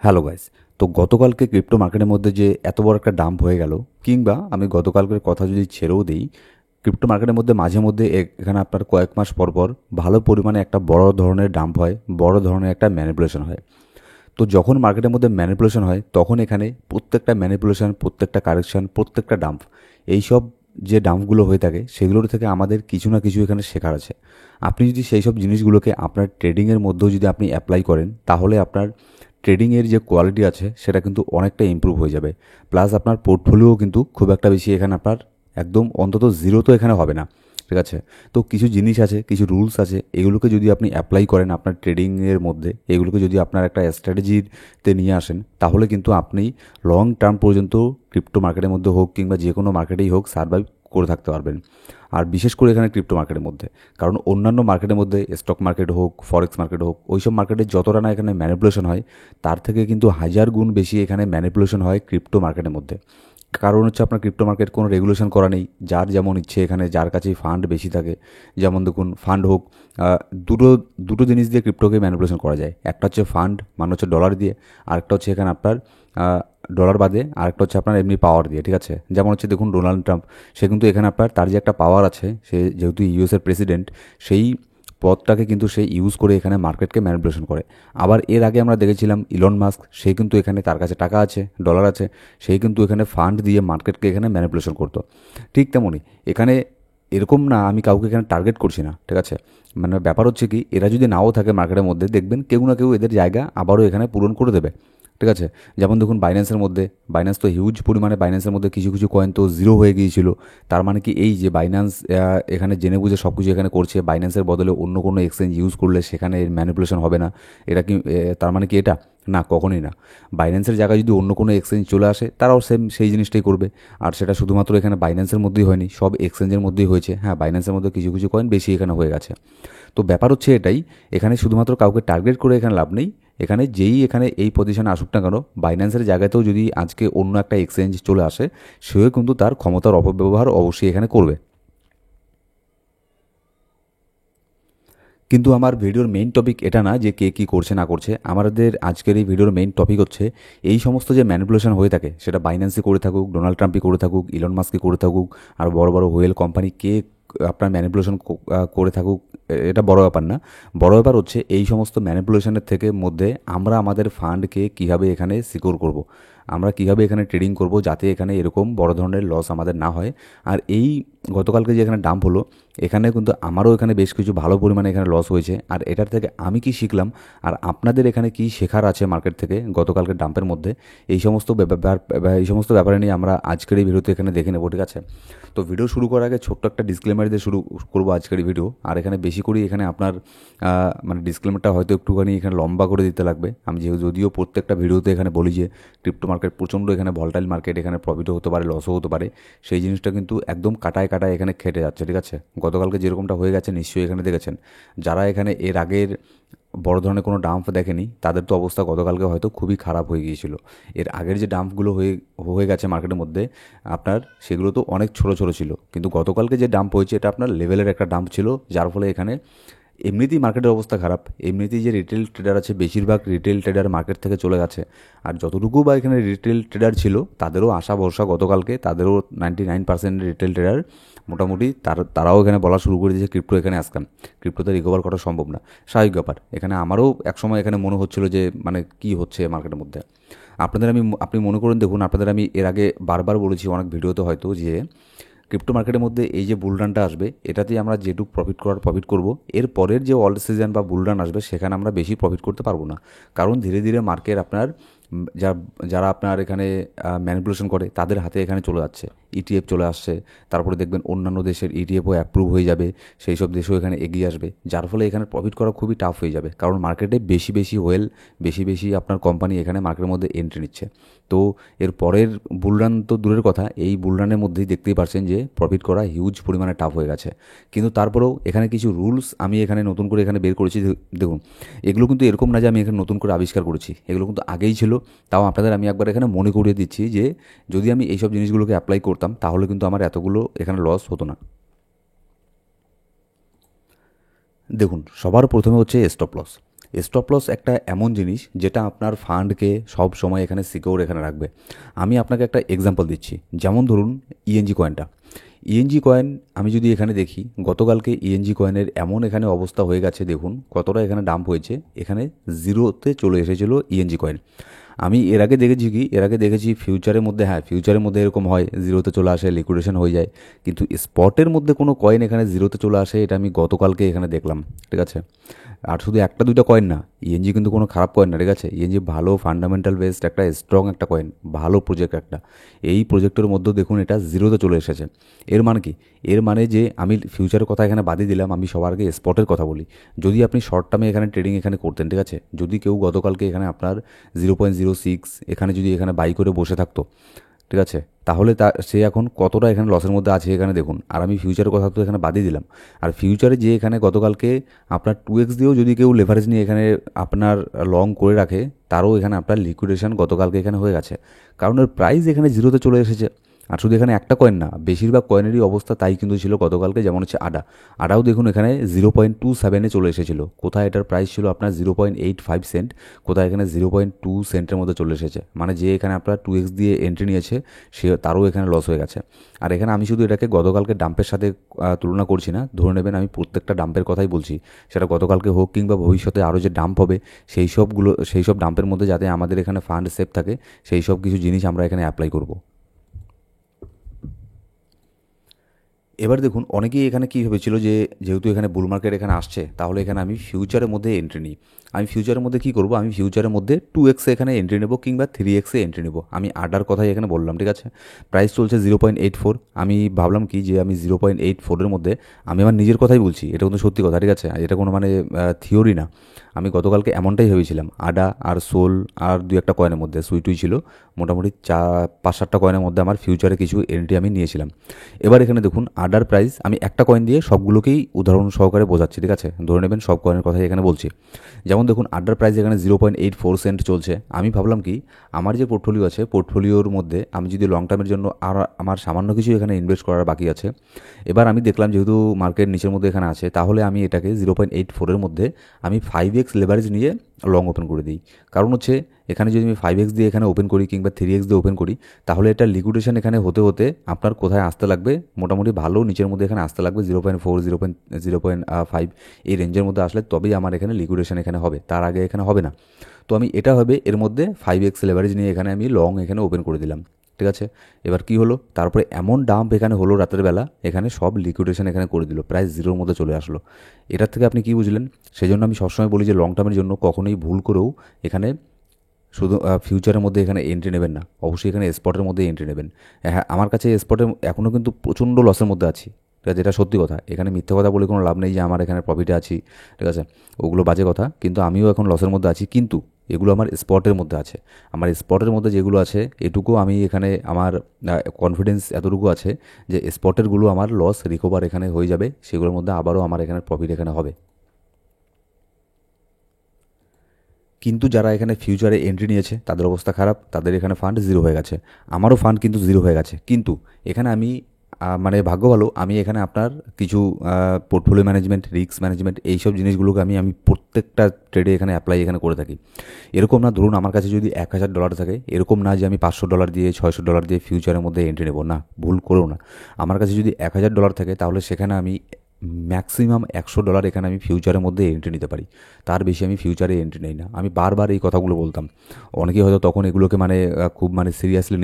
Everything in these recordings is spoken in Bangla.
Hello guys. তো গতকালকে ক্রিপ্টো মার্কেটের মধ্যে যে এত বড় একটা ডাম্প হয়ে গেল, কিংবা আমি গতকালকের কথা যদি ছেড়েও দিই, ক্রিপ্টো মার্কেটের মধ্যে মাঝে মধ্যে এখানে আপনার কয়েক মাস পর পর ভালো পরিমাণে একটা বড় ধরনের ডাম্প হয়, বড় ধরনের একটা ম্যানিপুলেশন হয়। তো যখন মার্কেটের মধ্যে ম্যানিপুলেশন হয় তখন এখানে প্রত্যেকটা ম্যানিপুলেশন, প্রত্যেকটা কারেকশন, প্রত্যেকটা ডাম্প, এইসব যে ডাম্পগুলো হয়ে থাকে সেগুলোর থেকে আমাদের কিছু না কিছু এখানে শেখার আছে। আপনি যদি সেই সব জিনিসগুলোকে আপনার ট্রেডিংয়ের মধ্যেও যদি আপনি অ্যাপ্লাই করেন, তাহলে আপনার ট্রেডিংয়ের যে কোয়ালিটি আছে সেটা কিন্তু অনেকটা ইমপ্রুভ হয়ে যাবে। প্লাস আপনার পোর্টফোলিও কিন্তু খুব একটা বেশি এখানে আপনার একদম অন্তত জিরো তো এখানে হবে না। ঠিক আছে? তো কিছু জিনিস আছে, কিছু রুলস আছে, এগুলোকে যদি আপনি অ্যাপ্লাই করেন আপনার ট্রেডিংয়ের মধ্যে, এগুলোকে যদি আপনার একটা স্ট্র্যাটেজিতে নিয়ে আসেন, তাহলে কিন্তু আপনি লং টার্ম পর্যন্ত ক্রিপ্টো মার্কেটের মধ্যে হোক কিংবা যে কোনো মার্কেটেই হোক সার্ভাইভ করে থাকতে পারবেন। আর বিশেষ করে এখানে ক্রিপ্টো মার্কেটের মধ্যে, কারণ অন্যান্য মার্কেটের মধ্যে স্টক মার্কেট হোক, ফরেক্স মার্কেট হোক, ওইসব মার্কেটে যতটা না এখানে ম্যানিপুলেশন হয়, তার থেকে কিন্তু হাজার গুণ বেশি এখানে ম্যানিপুলেশন হয় ক্রিপ্টো মার্কেটের মধ্যে। কারণ হচ্ছে আপনার ক্রিপ্টো মার্কেট কোনো রেগুলেশন করা নেই, যার যেমন ইচ্ছে এখানে, যার কাছেই ফান্ড বেশি থাকে। যেমন দেখুন, ফান্ড হোক, দুটো দুটো জিনিস দিয়ে ক্রিপ্টোকে ম্যানিপুলেশন করা যায়। একটা হচ্ছে ফান্ড, মানে হচ্ছে ডলার দিয়ে, আরেকটা হচ্ছে এখানে আপনার ডলার বাদে আরেকটা হচ্ছে আপনার এমনি পাওয়ার দিয়ে। ঠিক আছে? যেমন হচ্ছে দেখুন, ডোনাল্ড ট্রাম্প, সে কিন্তু এখানে আপনার তার যে একটা পাওয়ার আছে, সে যেহেতু ইউএসের প্রেসিডেন্ট, সেই পদটাকে কিন্তু সে ইউজ করে এখানে মার্কেটকে ম্যানিপুলেশন করে। আবার এর আগে আমরা দেখেছিলাম ইলন মাস্ক, সে কিন্তু এখানে তার কাছে টাকা আছে, ডলার আছে, সেই কিন্তু এখানে ফান্ড দিয়ে মার্কেটকে এখানে ম্যানিপুলেশন করতো। ঠিক তেমনই এখানে এরকম না, আমি কাউকে এখানে টার্গেট করছি না। ঠিক আছে? মানে ব্যাপার হচ্ছে কি, এরা যদি নাও থাকে মার্কেটের মধ্যে, দেখবেন কেউ না কেউ এদের জায়গা আবারও এখানে পূরণ করে দেবে। ঠিক আছে? যেমন দেখুন বাইন্যান্সের মধ্যে, বাইন্যান্স তো হিউজ পরিমাণে, বাইন্যান্সের মধ্যে কিছু কিছু কয়েন তো জিরো হয়ে গিয়েছিল। তার মানে কি, এই যে বাইন্যান্স এখানে জেনে বুঝে সব কিছু এখানে করছে, বাইন্যান্সের বদলে অন্য কোনো এক্সচেঞ্জ ইউজ করলে সেখানে ম্যানিপুলেশন হবে না, এটা কি তার মানে কি এটা? না, কখনোই না। বাইন্যান্সের জায়গায় যদি অন্য কোনো এক্সচেঞ্জ চলে আসে, তারাও সেই জিনিসটাই করবে। আর সেটা শুধুমাত্র এখানে বাইন্যান্সের মধ্যেই হয়নি, সব এক্সচেঞ্জের মধ্যেই হয়েছে। হ্যাঁ, বাইন্যান্সের মধ্যে কিছু কিছু কয়েন বেশি এখানে হয়ে গেছে। তো ব্যাপার হচ্ছে এটাই, এখানে শুধুমাত্র কাউকে টার্গেট করে এখানে লাভ নেই। এখানে যেই এখানে এই পজিশনে আসুক না কেন, বাইন্যান্সের জায়গাতেও যদি আজকে অন্য একটা এক্সচেঞ্জ চলে আসে, সেও কিন্তু তার ক্ষমতার অপব্যবহার অবশ্যই এখানে করবে। কিন্তু আমার ভিডিওর মেইন টপিক এটা না যে কে কী করছে না করছে। আমাদের আজকের এই ভিডিওর মেইন টপিক হচ্ছে এই সমস্ত যে ম্যানিপুলেশন হয়ে থাকে, সেটা বাইন্যান্সে করে থাকুক, ডোনাল্ড ট্রাম্পই করে থাকুক, ইলন মাস্কই করে থাকুক, আর বড় বড় হোয়েল কোম্পানি কে আপনার ম্যানিপুলেশন করে থাকুক, এটা বড় ব্যাপার না। বড় ব্যাপার হচ্ছে এই সমস্ত ম্যানিপুলেশনের থেকে মধ্যে আমরা আমাদের ফান্ডকে কীভাবে এখানে সিকিউর করব, আমরা কীভাবে এখানে ট্রেডিং করব, যাতে এখানে এরকম বড় ধরনের লস আমাদের না হয়। আর এই গতকালকে যে এখানে ডাম্প হলো, এখানে কিন্তু আমারও এখানে বেশ কিছু ভালো পরিমাণে এখানে লস হয়েছে। আর এটার থেকে আমি কি শিখলাম, আর আপনাদের এখানে কি শেখার আছে মার্কেট থেকে গতকালকে ডাম্পের মধ্যে, এই সমস্ত ব্যাপার, এই সমস্ত ব্যাপারে নিয়ে আমরা আজকের এই ভিডিওতে এখানে দেখে নেবো। ঠিক আছে? তো ভিডিও শুরু করার আগে ছোট্ট একটা ডিসক্লেমার দিয়ে শুরু করবো আজকের এই ভিডিও। আর এখানে বেশি করে এখানে আপনার মানে ডিসক্লেমারটা হয়তো একটুখানি এখানে লম্বা করে দিতে লাগবে। আমি যদিও প্রত্যেকটা ভিডিওতে এখানে বলি যে ক্রিপ্টো মার্কেট প্রচণ্ড এখানে ভলটাইল মার্কেট, এখানে প্রফিটও হতে পারে, লসও হতে পারে, সেই জিনিসটা কিন্তু একদম কাটায় কাটায় এখানে খেটে যাচ্ছে। ঠিক আছে? গতকালকে যেরকমটা হয়ে গেছে নিশ্চয়ই এখানে দেখেছেন। যারা এখানে এর আগের বড় ধরনের কোনো ডাম্প দেখেনি, তাদের তো অবস্থা গতকালকে হয়তো খুবই খারাপ হয়ে গিয়েছিল। এর আগের যে ডাম্পগুলো হয়ে হয়ে গেছে মার্কেটের মধ্যে আপনার, সেগুলো তো অনেক ছোটো ছোটো ছিল, কিন্তু গতকালকে যে ডাম্প হয়েছে এটা আপনার লেভেলের একটা ডাম্প ছিল, যার ফলে এখানে এমনিতেই মার্কেটের অবস্থা খারাপ। এমনিতেই যে রিটেল ট্রেডার আছে, বেশিরভাগ রিটেল ট্রেডার মার্কেট থেকে চলে গেছে। আর যতটুকু বা এখানে রিটেল ট্রেডার ছিল, তাদেরও আশা ভরসা গতকালকে, তাদেরও 99% রিটেল ট্রেডার মোটামুটি তারাও এখানে বলা শুরু করে দিয়েছে ক্রিপ্টো এখানে আসকান, ক্রিপ্টোতে রিকভার করা সম্ভব না। স্বাভাবিক ব্যাপার। এখানে আমারও একসময় এখানে মনে হচ্ছিল যে মানে কি হচ্ছে মার্কেটের মধ্যে। আপনি মনে করুন, দেখুন, আপনাদের আমি এর আগে বারবার বলেছি অনেক ভিডিওতে হয়তো, যে ক্রিপ্টো মার্কেটের মধ্যে এই যে বুলরানটা আসবে, এটাতেই আমরা যেটুকু প্রফিট করব। এর পরের যে অল্ড সিজন বা বুলরান আসবে, সেখানে আমরা বেশি প্রফিট করতে পারবো না। কারণ ধীরে ধীরে মার্কেট আপনার যারা আপনার এখানে ম্যানিপুলেশন করে, তাদের হাতে এখানে চলে যাচ্ছে। ইটিএফ চলে আসছে, তারপরে দেখবেন অন্যান্য দেশের ইটিএফও অ্যাপ্রুভ হয়ে যাবে, সেই সব দেশও এখানে এগিয়ে আসবে, যার ফলে এখানে প্রফিট করা খুবই টাফ হয়ে যাবে। কারণ মার্কেটে বেশি বেশি ওয়েল, বেশি বেশি আপনার কোম্পানি এখানে মার্কেটের মধ্যে এন্ট্রি নিচ্ছে। তো এর পরের বুলরান তো দূরের কথা, এই বুলরানের মধ্যেই দেখতেই পারছেন যে প্রফিট করা হিউজ পরিমাণে টাফ হয়ে গেছে। কিন্তু তারপরেও এখানে কিছু রুলস আমি এখানে নতুন করে এখানে বের করেছি। দেখুন, এগুলো কিন্তু এরকম না যে আমি এখানে নতুন করে আবিষ্কার করেছি, এগুলো কিন্তু আগেই ছিল। তাও আপনাদের আমি একবার এখানে মনে করিয়ে দিচ্ছি যে যদি আমি এইসব জিনিসগুলোকে অ্যাপ্লাই করতাম, তাহলে কিন্তু আমার এতগুলো এখানে লস হতো না। দেখুন, সবার প্রথমে হচ্ছে স্টপ লস। স্টপ লস একটা এমন জিনিস যেটা আপনার ফান্ডকে সব সময় এখানে সিকিউর এখানে রাখবে। আমি আপনাকে একটা এক্সাম্পল দিচ্ছি, যেমন ধরুন ইএনজি কয়েনটা। ইএনজি কয়েন আমি যদি এখানে দেখি, গতকালকে ইএনজি কয়েনের এমন এখানে অবস্থা হয়ে গেছে, দেখুন কতটা এখানে ডাম্প হয়েছে, এখানে জিরোতে চলে এসেছিলো ইএনজি কয়েন। আমি এর আগে দেখেছি কি, এর আগে দেখেছি ফিউচারের মধ্যে, হ্যাঁ ফিউচারের মধ্যে এরকম হয়, জিরোতে চলে আসে, লিকুইডেশন হয়ে যায়, কিন্তু স্পটের মধ্যে কোনো কয়েন এখানে জিরোতে চলে আসে এটা আমি গতকালকে এখানে দেখলাম, ঠিক আছে। আর শুধু একটা দুইটা কয়েন না, ইএনজি কিন্তু কোনো খারাপ কয়েন না, ঠিক আছে। ইএনজি ভালো ফান্ডামেন্টাল বেসড একটা স্ট্রং একটা কয়েন, ভালো প্রজেক্ট একটা। এই প্রজেক্টের মধ্যে দেখুন এটা জিরোতে চলে এসেছে। এর মানে কি? এর মানে যে আমি ফিউচারের কথা এখানে বাদই দিলাম, আমি সবার আগে স্পটের কথা বলি। যদি আপনি শর্ট টার্মে এখানে ট্রেডিং এখানে করতেন, ঠিক আছে, যদি কেউ গতকালকে এখানে আপনার 0.06 এখানে যদি এখানে বাই করে বসে থাকতো, ঠিক আছে, তাহলে সে এখন কতটা এখানে লসের মধ্যে আছে এখানে দেখুন। আর আমি ফিউচারের কথা তো এখানে বাদই দিলাম। আর ফিউচারে যে এখানে গতকালকে আপনার 2x দিয়েও যদি কেউ লেভারেজ নিয়ে এখানে আপনার লং করে রাখে, তারও এখানে আপনার লিকুইডেশন গতকালকে এখানে হয়ে গেছে, কারণ এর প্রাইস এখানে জিরোতে চলে এসেছে। আর শুধু এখানে একটা কয়েন না, বেশিরভাগ কয়েনেরই অবস্থা তাই কিন্তু ছিল গতকালকে। যেমন হচ্ছে আডাও দেখুন এখানে 0.27-এ চলে এসেছিল, কোথায় এটার প্রাইস ছিল আপনার 0.85 সেন্ট, কোথায় এখানে 0.2 সেন্টের মধ্যে চলে এসেছে। মানে যে এখানে আপনার 2x দিয়ে এন্ট্রি নিয়েছে সে তারও এখানে লস হয়ে গেছে। আর এখানে আমি শুধু এটাকে গতকালকে ডাম্পের সাথে তুলনা করছি না, ধরে নেবেন আমি প্রত্যেকটা ডাম্পের কথাই বলছি, সেটা গতকালকে হোক কিংবা ভবিষ্যতে আরও যে ডাম্প হবে সেই সব ডাম্পের মধ্যে যাতে আমাদের এখানে ফান্ড সেফ থাকে, সেই সব কিছু জিনিস আমরা এখানে অ্যাপ্লাই করব। এবার দেখুন অনেকেই এখানে কী ভেবেছিল যে যেহেতু এখানে বুল মার্কেট এখানে আসছে, তাহলে এখানে আমি ফিউচারের মধ্যে এন্ট্রি নিই। আমি ফিউচারের মধ্যে কী করব, আমি ফিউচারের মধ্যে 2x এখানে এন্ট্রি নেব কিংবা 3x এন্ট্রি নেব। আমি আডার কথাই এখানে বললাম, ঠিক আছে। প্রাইস চলছে 0.84। আমি ভাবলাম কি যে আমি 0.84-এর মধ্যে, আমি আমার নিজের কথাই বলছি, এটা কিন্তু সত্যি কথা, ঠিক আছে, এটা কোনো মানে থিওরি না। আমি গতকালকে এমনটাই ভেবেছিলাম, আডা আর সোল আর দু একটা কয়েনের মধ্যে সুইটুই ছিল, মোটামুটি 5-7টা কয়েনের মধ্যে আমার ফিউচারে কিছু এন্ট্রি আমি নিয়েছিলাম। এবার এখানে দেখুন আডার প্রাইস, আমি একটা কয়েন দিয়ে সবগুলোকেই উদাহরণ সহকারে বোঝাচ্ছি, ঠিক আছে, ধরে নেবেন সব কয়েনের কথাই এখানে বলছি। যেমন দেখুন আডার প্রাইস এখানে 0.84 সেন্ট চলছে। আমি ভাবলাম কি, আমার যে পোর্টফোলিও আছে, পোর্টফোলিওর মধ্যে আমি যদি লং টার্মের জন্য আর আমার সামান্য কিছু এখানে ইনভেস্ট করার বাকি আছে, এবার আমি দেখলাম যেহেতু মার্কেট নিচের মধ্যে এখানে আছে, তাহলে আমি এটাকে 0.84-এর মধ্যে আমি 5x লেভারেজ নিয়ে লং ওপেন করে দিই। কারণ হচ্ছে এখানে যদি আমি 5x দিয়ে এখানে ওপেন করি কিংবা 3x দিয়ে ওপেন করি, তাহলে এটা লিকুইডেশন এখানে হতে হতে আপনার কোথায় আসতে লাগবে, মোটামুটি ভালো নিচের মধ্যে এখানে আসতে লাগবে 0.4 0.5 এই রেঞ্জের মধ্যে আসলে তবেই আমার এখানে লিকুইডেশন এখানে হবে, তার আগে এখানে হবে না। তো আমি এটা হবে এর মধ্যে 5x লেভারেজ নিয়ে এখানে আমি লং এখানে ওপেন করে দিলাম, ঠিক আছে। এবার কি হলো, তারপরে এমন ডাম্প এখানে হলো রাতের বেলা, এখানে সব লিকুইডেশন এখানে করে দিল, প্রাইস জিরোর মধ্যে চলে আসলো। এটার থেকে আপনি কি বুঝলেন? সেই জন্য আমি সবসময় বলি যে লং টার্মের জন্য কখনোই ভুল করেও এখানে শুধু ফিউচারের মধ্যে এখানে এন্ট্রি নেবেন না, অবশ্যই এখানে স্পটের মধ্যে এন্ট্রি নেবেন। হ্যাঁ, আমার কাছে স্পটে এখনও কিন্তু প্রচণ্ড লসের মধ্যে আছি, ঠিক আছে, যেটা সত্যি কথা। এখানে মিথ্যে কথা বলে কোনো লাভ নেই যে আমার এখানে প্রফিটে আছি, ঠিক আছে, ওগুলো বাজে কথা। কিন্তু আমিও এখন লসের মধ্যে আছি, কিন্তু এগুলো আমার স্পটের মধ্যে আছে। আমার স্পটের মধ্যে যেগুলো আছে, এটুকু আমি এখানে আমার কনফিডেন্স এতটুকু আছে যে স্পটেরগুলো আমার লস রিকভার এখানে হয়ে যাবে, সেগুলোর মধ্যে আবারও আমার এখানে প্রফিট এখানে হবে। কিন্তু যারা এখানে ফিউচারে এন্ট্রি নিয়েছে তাদের অবস্থা খারাপ, তাদের এখানে ফান্ড জিরো হয়ে গেছে। আমারও ফান্ড কিন্তু জিরো হয়ে গেছে, কিন্তু এখানে আমি মানে ভাগ্য ভালো, আমি এখানে আপনার কিছু পোর্টফোলিও ম্যানেজমেন্ট, রিস্ক ম্যানেজমেন্ট, এইসব জিনিসগুলোকে আমি প্রত্যেকটা ট্রেডে এখানে অ্যাপ্লাই এখানে করে থাকি। এরকম না ধরুন আমার কাছে যদি $1,000 থাকে, এরকম না যে আমি $500 দিয়ে $600 দিয়ে ফিউচারের মধ্যে এন্ট্রি নেব, না, ভুল করেও না। আমার কাছে যদি $1,000 থাকে, তাহলে সেখানে আমি ম্যাক্সিমাম $100 এখানে আমি ফিউচারের মধ্যে এন্ট্রি নিতে পারি, তার বেশি আমি ফিউচারে এন্ট্রি নেই না। আমি বারবার এই কথাগুলো বলতাম, অনেকেই হয়তো তখন এগুলোকে মানে খুব মানে সিরিয়াসলি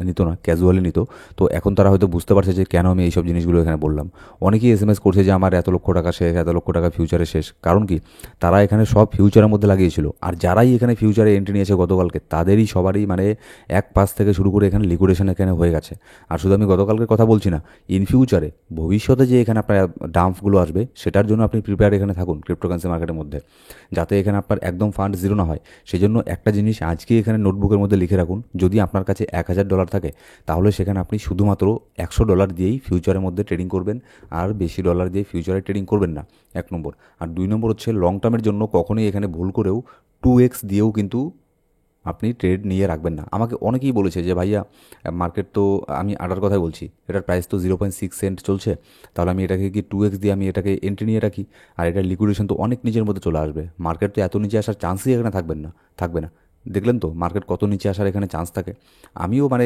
নিত না, ক্যাজুয়ালি নিত। তো এখন তারা হয়তো বুঝতে পারছে যে কেন আমি এইসব জিনিসগুলো এখানে বললাম। অনেকেই SMS করছে যে আমার এত লক্ষ টাকা শেষ, এত লক্ষ টাকা ফিউচারে শেষ। কারণ কি, তারা এখানে সব ফিউচারের মধ্যে লাগিয়েছিল। আর যারাই এখানে ফিউচারে এন্ট্রি নিয়েছে গতকালকে, তাদেরই সবারই মানে এক পাশ থেকে শুরু করে এখানে লিকুইডেশন এখানে হয়ে গেছে। আর শুধু আমি গতকালকের কথা বলছি না, ইন ফিউচারে ভবিষ্যতে যে এখানে আপনার ডাম্পগুলো আসবে, সেটার জন্য আপনি প্রিপেয়ার এখানে থাকুন ক্রিপ্টোকারেন্সি মার্কেটের মধ্যে, যাতে এখানে আপনার একদম ফান্ড জিরো না হয়। সেই জন্য একটা জিনিস আজকে এখানে নোটবুকের মধ্যে লিখে রাখুন, যদি আপনার কাছে $1,000 থাকে, তাহলে সেখানে আপনি শুধুমাত্র $100 দিয়েই ফিউচারের মধ্যে ট্রেডিং করবেন, আর বেশি ডলার দিয়ে ফিউচারে ট্রেডিং করবেন না, 1 নম্বর। আর 2 নম্বর হচ্ছে লং টার্মের জন্য কখনোই এখানে ভুল করেও 2x দিয়েও কিন্তু আপনি ট্রেড নিয়ে রাখবেন না। আমাকে অনেকেই বলেছে যে ভাইয়া মার্কেট তো, আমি আটার কথাই বলছি, এটার প্রাইস তো 0.6 সেন্ট চলছে, তাহলে আমি এটাকে কি 2x দিয়ে আমি এটাকে এন্ট্রি নিয়ে রাখি, আর এটার লিকুইডেশন তো অনেক নিচের মধ্যে চলে আসবে, মার্কেট তো এত নিচে আসার চান্সই এখানে থাকবে না। দেখলেন তো মার্কেট কত নিচে আসার এখানে চান্স থাকে। আমিও মানে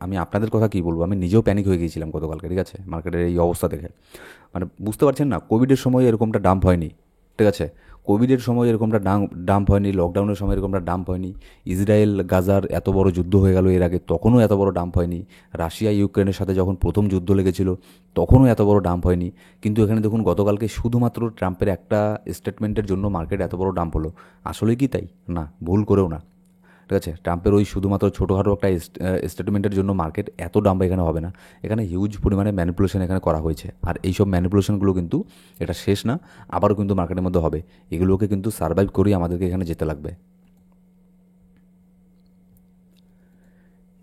আমি আপনাদের কথা কী বলবো, আমি নিজেও প্যানিক হয়ে গিয়েছিলাম গতকালকে, ঠিক আছে, মার্কেটের এই অবস্থা দেখে। মানে বুঝতে পারছেন না, কোভিডের সময় এরকমটা ডাম্প হয়নি, ঠিক আছে, কোভিডের সময় এরকমটা ডাম্প হয়নি, লকডাউনের সময় এরকমটা ডাম্প হয়নি, ইসরায়েল গাজার এত বড় যুদ্ধ হয়ে গেল এর আগে, তখনও এত বড় ডাম্প হয়নি, রাশিয়া ইউক্রেনের সাথে যখন প্রথম যুদ্ধ লেগেছিল তখনও এত বড় ডাম্প হয়নি। কিন্তু এখানে দেখুন গতকালকে শুধুমাত্র ট্রাম্পের একটা স্টেটমেন্টের জন্য মার্কেট এত বড় ডাম্প হলো। আসলে কি তাই? না, ভুল করেও না, ঠিক আছে, ট্রাম্পের ওই শুধুমাত্র ছোটোখাটো একটা স্টেটমেন্টের জন্য মার্কেট এত ডাম্প এখানে হবে না। এখানে হিউজ পরিমাণে ম্যানিপুলেশন এখানে করা হয়েছে, আর এইসব ম্যানিপুলেশনগুলো কিন্তু এটা শেষ না, আবারও কিন্তু মার্কেটের মধ্যে হবে। এগুলোকে কিন্তু সার্ভাইভ করেই আমাদেরকে এখানে যেতে লাগবে।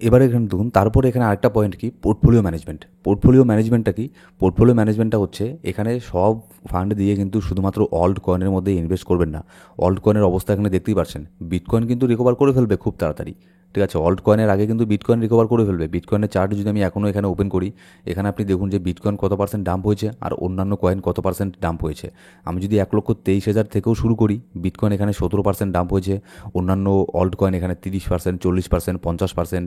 এবারে এখানে দেখুন, তারপরে এখানে আরেকটা পয়েন্ট কি, পোর্টফোলিও ম্যানেজমেন্ট। পোর্টফোলিও ম্যানেজমেন্টটা কি? পোর্টফোলিও ম্যানেজমেন্টটা হচ্ছে এখানে সব ফান্ড দিয়ে কিন্তু শুধুমাত্র অল্ট কয়েনের মধ্যে ইনভেস্ট করবেন না। অল্ট কয়েনের অবস্থা এখানে দেখতেই পাচ্ছেন, বিটকয়েন কিন্তু রিকভার করে ফেলবে খুব তাড়াতাড়ি, ঠিক আছে, অল্ট কয়েনের আগে কিন্তু বিটকয়েন রিকভার করে ফেলবে। বিটকয়েনের চার্ট যদি আমি এখনও এখানে ওপেন করি, এখানে আপনি দেখুন যে বিটকয়েন কত পার্সেন্ট ডাম্প হয়েছে আর অন্যান্য কয়েন কত পার্সেন্ট ডাম্প হয়েছে। আমি যদি 1,23,000 থেকেও শুরু করি, বিটকয়েন এখানে 17% ডাম্প হয়েছে, অন্যান্য অল্ট কয়েন এখানে 30%, 40%, 50%,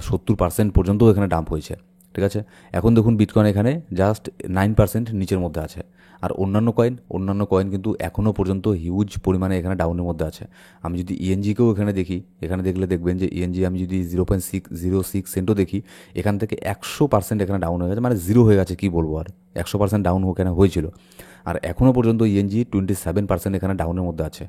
70% পর্যন্ত এখানে ডাম্প হয়েছে, ঠিক আছে। এখন দেখুন বিটকয়েন এখানে জাস্ট 9% নিচের মধ্যে আছে, আর অন্যান্য কয়েন কিন্তু এখনও পর্যন্ত হিউজ পরিমাণে এখানে ডাউনের মধ্যে আছে। আমি যদি ইএনজিকেও এখানে দেখি, এখানে দেখলে দেখবেন যে ইএনজি আমি যদি 0.606 সেন্টও দেখি, এখান থেকে 100% এখানে ডাউন হয়ে গেছে, মানে জিরো হয়ে গেছে, কী বলবো আর, 100% ডাউন এখানে হয়েছিল। আর এখনও পর্যন্ত ইএনজি 27% এখানে ডাউনের মধ্যে আছে।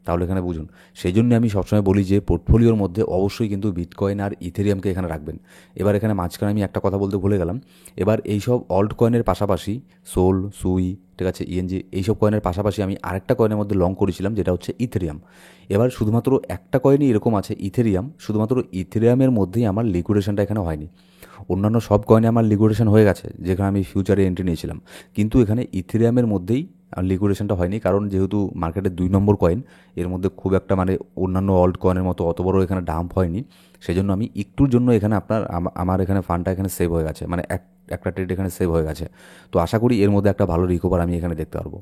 তাহলে এখানে বুঝুন, সেই জন্য আমি সবসময় বলি যে পোর্টফোলিওর মধ্যে অবশ্যই কিন্তু বিটকয়েন আর ইথেরিয়ামকে এখানে রাখবেন। এবার এখানে মাঝখানে আমি একটা কথা বলতে ভুলে গেলাম, এবার এইসব অল্ট কয়েনের পাশাপাশি সোল, সুই, ঠিক আছে, ইএনজি, এইসব কয়েনের পাশাপাশি আমি আরেকটা কয়েনের মধ্যে লং করেছিলাম, যেটা হচ্ছে ইথেরিয়াম। এবার শুধুমাত্র একটা কয়েনই এরকম আছে ইথেরিয়াম, শুধুমাত্র ইথেরিয়ামের মধ্যেই আমার লিকুইডেশনটা এখানে হয়নি। অন্যান্য সব কয়েনে আমার লিকুইডেশন হয়ে গেছে, যেখানে আমি ফিউচারে এন্ট্রি নিয়েছিলাম, কিন্তু এখানে ইথেরিয়ামের মধ্যেই লিকুইডেশনটা হয়নি, কারণ যেহেতু মার্কেটের 2 নম্বর কয়েন, এর মধ্যে খুব একটা মানে অন্যান্য অল্ট কয়েনের মতো অত বড় এখানে ডাম্প হয়নি। সেই জন্য আমি একটুর জন্য এখানে আমার এখানে ফান্ডটা এখানে সেভ হয়ে গেছে, মানে একটা ট্রেড এখানে সেভ হয়ে গেছে। তো আশা করি এর মধ্যে একটা ভালো রিকভার আমি এখানে দেখতে পারবো।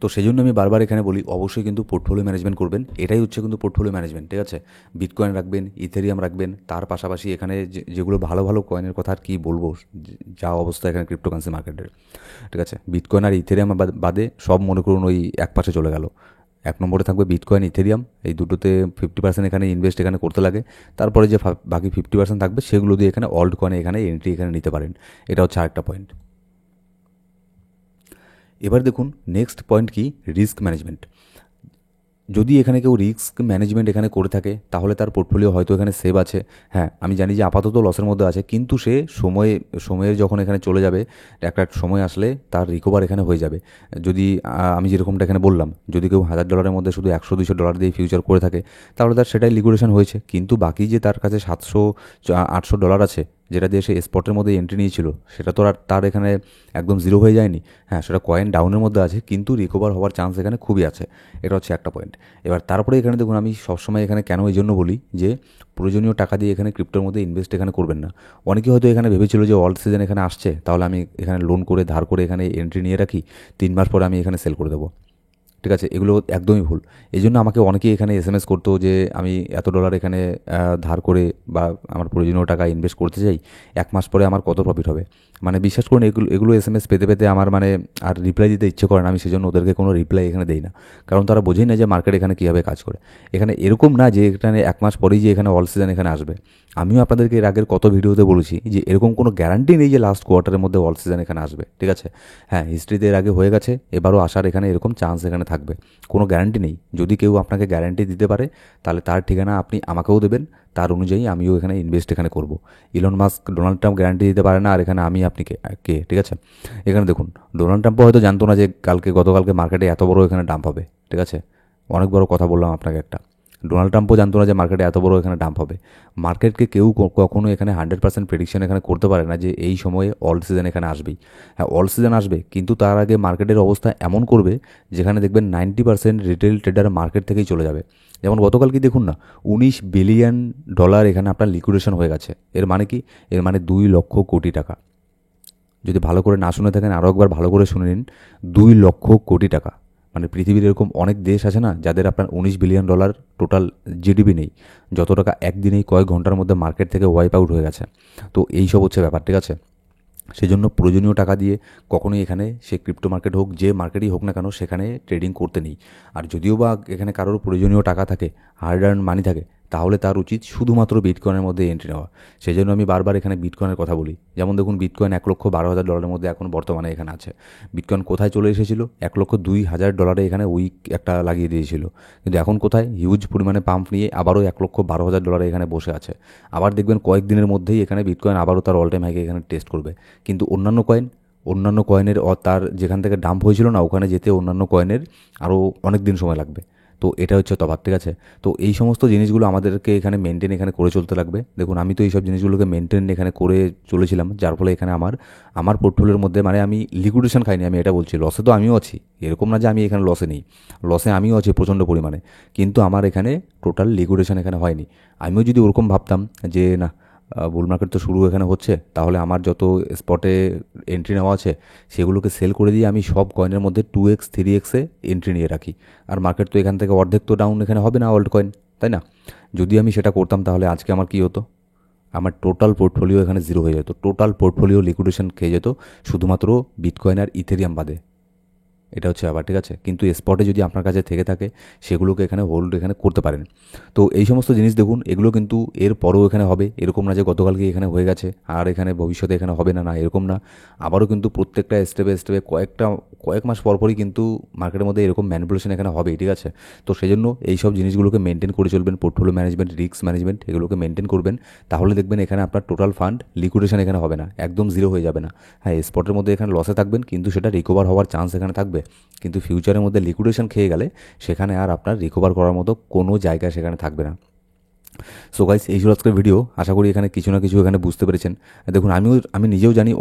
তো সেই জন্য আমি বারবার এখানে বলি অবশ্যই কিন্তু পোর্টফোলিও ম্যানেজমেন্ট করবেন, এটাই হচ্ছে কিন্তু পোর্টফোলিও ম্যানেজমেন্ট, ঠিক আছে। বিটকয়েন রাখবেন, ইথেরিয়াম রাখবেন, তার পাশাপাশি এখানে যেগুলো ভালো ভালো কয়েনের কথা আর কী বলবো, যা অবস্থা এখানে ক্রিপ্টোকারেন্সি মার্কেটের, ঠিক আছে। বিটকয়েন আর ইথেরিয়াম বাদে সব মনে করুন ওই এক পাশে চলে গেল। 1 নম্বরে থাকবে বিটকয়েন, ইথেরিয়াম, এই দুটোতে 50% এখানে ইনভেস্ট এখানে করতে লাগে। তারপরে যে বাকি 50% থাকবে সেগুলো দিয়ে এখানে অল্ট কয়েনে এখানে এন্ট্রি এখানে নিতে পারেন। এটা হচ্ছে আরেকটা পয়েন্ট। এবার দেখুন নেক্সট পয়েন্ট কি, রিস্ক ম্যানেজমেন্ট। যদি এখানে কেউ রিস্ক ম্যানেজমেন্ট এখানে করে থাকে তাহলে তার পোর্টফোলিও হয়তো এখানে সেভ আছে। হ্যাঁ, আমি জানি যে আপাতত লসের মধ্যে আছে, কিন্তু সে সময়ের যখন এখানে চলে যাবে, একটা সময় আসলে তার রিকভার এখানে হয়ে যাবে। যদি আমি যেরকমটা এখানে বললাম, যদি কেউ $1,000 মধ্যে শুধু $100-200 দিয়ে ফিউচার করে থাকে, তাহলে তার সেটাই লিকুইডেশন হয়েছে, কিন্তু বাকি যে তার কাছে $700-800 আছে, যেটা দিয়ে সে স্পটের মধ্যে এন্ট্রি নিয়েছিল, সেটা তো আর তার এখানে একদম জিরো হয়ে যায়নি। হ্যাঁ, সেটা কয়েন ডাউনের মধ্যে আছে, কিন্তু রিকভার হওয়ার চান্স এখানে খুবই আছে। এটা হচ্ছে একটা পয়েন্ট। এবার তারপরে এখানে দেখুন, আমি সবসময় এখানে কেন এই জন্য বলি যে প্রয়োজনীয় টাকা দিয়ে এখানে ক্রিপ্টোর মধ্যে ইনভেস্ট এখানে করবেন না। অনেকে হয়তো এখানে ভেবেছিল যে অল্ট সিজন এখানে আসছে, তাহলে আমি এখানে লোন করে ধার করে এখানে এন্ট্রি নিয়ে রাখি, 3 মাস পরে আমি এখানে সেল করে দেবো, ঠিক আছে, এগুলো একদমই ভুল। এই জন্য আমাকে অনেকেই এখানে এসএমএস করতো যে আমি এত ডলার এখানে ধার করে বা আমার প্রয়োজনীয় টাকা ইনভেস্ট করতে চাই, 1 মাস পরে আমার কত প্রফিট হবে। মানে বিশ্বাস করুন, এগুলো এসএমএস পেতে পেতে আমার মানে আর রিপ্লাই দিতে ইচ্ছে করে না। আমি সেজন্য ওদেরকে কোনো রিপ্লাই এখানে দেই না, কারণ তারা বোঝেই না যে মার্কেট এখানে কীভাবে কাজ করে। এখানে এরকম না যে এখানে 1 মাস পরেই যে এখানে অল সিজন এখানে আসবে। আমিও আপনাদেরকে এর আগের কত ভিডিওতে বলেছি যে এরকম কোনো গ্যারান্টি নেই যে লাস্ট কোয়ার্টারের মধ্যে অল সিজন এখানে আসবে, ঠিক আছে। হ্যাঁ, হিস্ট্রিতে এর আগে হয়ে গেছে, এবারও আসার এখানে এরকম চান্স এখানে থাকবে, কোনো গ্যারান্টি নেই। যদি কেউ আপনাকে গ্যারান্টি দিতে পারে তাহলে তার ঠিকানা আপনি আমাকেও দেবেন, তার অনুযায়ী আমিও এখানে ইনভেস্ট এখানে করব। Elon Musk, Donald Trump guarantee দিতে পারে না, আর এখানে আমি আপনি কে, ঠিক আছে। এখানে দেখুন, ডোনাল্ড ট্রাম্পও হয়তো জানতো না যে গতকালকে মার্কেটে এত বড় এখানে ডাম্প হবে, ঠিক আছে। অনেক বড় কথা বললাম আপনাকে একটা। ডোনাল্ড ট্রাম্পও জানতো না যে মার্কেটে এত বড় এখানে ডাম্প হবে। মার্কেটকে কেউ কখনো এখানে 100% প্রেডিকশন এখানে করতে পারে না যে এই সময়ে অল্ট সিজন এখানে আসবেই। হ্যাঁ, অল্ট সিজন আসবে, কিন্তু তার আগে মার্কেটের অবস্থা এমন করবে যেখানে দেখবেন 90% রিটেল ট্রেডার মার্কেট থেকেই চলে যাবে। যেমন গতকাল কি দেখুন না, $19 বিলিয়ন এখানে আপনার লিকুইডেশন হয়ে গেছে। এর মানে কি? এর মানে 2 লক্ষ কোটি টাকা। যদি ভালো করে না শুনে থাকেন আরও একবার ভালো করে শুনে নিন, $2 লক্ষ কোটি টাকা। মানে পৃথিবীর এরকম অনেক দেশ আছে না যাদের আপনার $19 বিলিয়ন টোটাল জিডিপি নেই, যত টাকা একদিনেই কয়েক ঘন্টার মধ্যে মার্কেট থেকে ওয়াইপ আউট হয়ে গেছে। তো এই সব হচ্ছে ব্যাপার, ঠিক আছে? সেজন্য প্রয়োজনীয় টাকা দিয়ে কখনোই এখানে সে ক্রিপ্টো মার্কেট হোক, যে মার্কেটই হোক না কেন, সেখানে ট্রেডিং করতে নেই। আর যদিও বা এখানে কারোর প্রয়োজনীয় টাকা থাকে, হার্ড আর্ন মানি থাকে, তাহলে তার উচিত শুধুমাত্র বিটকয়েনের মধ্যে এন্ট্রি নেওয়া। সেই জন্য আমি বারবার এখানে বিটকয়েনের কথা বলি। যেমন দেখুন, বিটকয়েন $1,12,000 মধ্যে এখন বর্তমানে এখানে আছে। বিটকয়েন কোথায় চলে এসেছিল? $1,02,000 এখানে উইক একটা লাগিয়ে দিয়েছিল, কিন্তু এখন কোথায়? হিউজ পরিমাণে পাম্প নিয়ে আবারও $1,12,000 এখানে বসে আছে। আবার দেখবেন কয়েকদিনের মধ্যেই এখানে বিটকয়েন আবারও তার অল টাইম হাইকে এখানে টেস্ট করবে। কিন্তু অন্যান্য কয়েনের তার যেখান থেকে ডাম্প হয়েছিল না, ওখানে যেতে অন্যান্য কয়েনের আরও অনেক দিন সময় লাগবে। তো এটা হচ্ছে তফাৎ, ঠিক আছে? তো এই সমস্ত জিনিসগুলো আমাদেরকে এখানে মেনটেন এখানে করে চলতে লাগবে। দেখুন, আমি তো এইসব জিনিসগুলোকে মেনটেন এখানে করে চলেছিলাম, যার ফলে এখানে আমার পোর্টফোলিওর মধ্যে মানে আমি লিকুইডেশন খাইনি, আমি এটা বলছি। লসে তো আমিও আছি, এরকম না যে আমি এখানে লসে নেই, লসে আমিও আছি প্রচণ্ড পরিমাণে, কিন্তু আমার এখানে টোটাল লিকুইডেশন এখানে হয়নি। আমিও যদি ওরকম ভাবতাম যে না, বুল মার্কেট তো শুরু এখানে হচ্ছে, তাহলে আমার যত স্পটে এন্ট্রি নেওয়া আছে সেগুলোকে সেল করে দিয়ে আমি সব কয়েনের মধ্যে 2x 3xে এন্ট্রি নিয়ে রাখি। আর মার্কেট তো এখান থেকে অর্ধেক তো ডাউন এখানে হবে না অল্ট কয়েন, তাই না? যদি আমি সেটা করতাম তাহলে আজকে আমার কী হতো? আমার টোটাল পোর্টফোলিও এখানে জিরো হয়ে যেত, টোটাল পোর্টফোলিও লিকুইডেশন খেয়ে যেত, শুধুমাত্র বিটকয়েন আর ইথেরিয়াম বাদে। এটা হচ্ছে ব্যাপার, ঠিক আছে? কিন্তু স্পটে যদি আপনার কাছে থেকে থাকে, সেগুলোকে এখানে হোল্ড এখানে করতে পারেন। তো এই সমস্ত জিনিস দেখুন, এগুলো কিন্তু এর পরেও এখানে হবে, এরকম না যে গতকালকে এখানে হয়ে গেছে আর এখানে ভবিষ্যতে এখানে হবে না, না এরকম না। আবারও কিন্তু প্রত্যেকটা স্টেপে স্টেপে কয়েক মাস পরপরই কিন্তু মার্কেটের মধ্যে এরকম ম্যানিপুলেশন এখানে হবেই, ঠিক আছে? তো সেই জন্য এই সব জিনিসগুলোকে মেনটেন করে চলবেন, পোর্টফোলিও ম্যানেজমেন্ট, রিস্ক ম্যানেজমেন্ট, এগুলোকে মেনটেন করবেন। তাহলে দেখবেন এখানে আপনার টোটাল ফান্ড লিকুইডেশন এখানে হবে না, একদম জিরো হয়ে যাবে না। হ্যাঁ, স্পটের মধ্যে এখানে লসে থাকবেন, কিন্তু সেটা রিকভার হওয়ার চান্স এখানে থাকবে। কিন্তু ফিউচারের মধ্যে লিকুইডেশন খেয়ে গেলে সেখানে আর আপনার রিকভার করার মতো কোনো জায়গা সেখানে থাকবে না। সো গাইস, এই ছিল আজকের ভিডিও। আশা করি এখানে কিছু না কিছু এখানে বুঝতে পেরেছেন। দেখুন, আমি নিজেও জানি,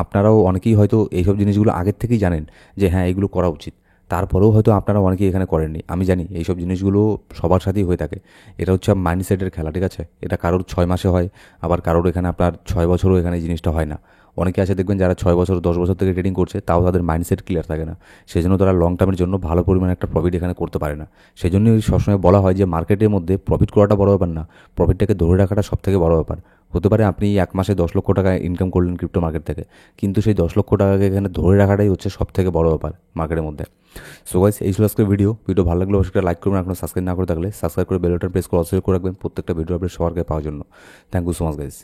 আপনারাও অনেকেই হয়তো এইসব জিনিসগুলো আগের থেকেই জানেন যে হ্যাঁ, এগুলো করা উচিত। তারপরেও হয়তো আপনারা অনেকেই এখানে করেননি। আমি জানি এইসব জিনিসগুলো সবার সাথেই হয়ে থাকে। এটা হচ্ছে মাইন্ডসেটের খেলা, ঠিক আছে? এটা কারোর 6 মাসে হয়, আবার কারোর এখানে আপনার 6 বছরও এখানে এই জিনিসটা হয় না। অনেকে আছে দেখবেন যারা 6 বছর 10 বছর থেকে ট্রেডিং করছে, তাও তাদের মাইন্ডসেট ক্লিয়ার থাকে না। সেজন্য তারা লং টার্মের জন্য ভালো পরিমাণে একটা প্রফিট এখানে করতে পারে না। সেই জন্যই সবসময় বলা হয় যে মার্কেটের মধ্যে প্রফিট করাটা বড় ব্যাপার না, প্রফিটটাকে ধরে রাখাটা সব থেকে বড় ব্যাপার। হতে পারে আপনি 1 মাসে 10 লক্ষ টাকা ইনকাম করলেন ক্রিপ্টো মার্কেট থেকে, কিন্তু সেই 10 লক্ষ টাকাকে এখানে ধরে রাখাটাই হচ্ছে সব থেকে বড় ব্যাপার মার্কেটের মধ্যে। সো গাইস, এই ছিল আজকের ভিডিও ভালো লাগলে অবশ্যই লাইক করবেন, এখনো সাবস্ক্রাইব না করে থাকলে সাবস্ক্রাইব করে বেল বাটন প্রেস করে অল করে রাখবেন প্রত্যেকটা ভিডিও আপডেট সবার আগে পাওয়ার জন্য। Thank you so much guys.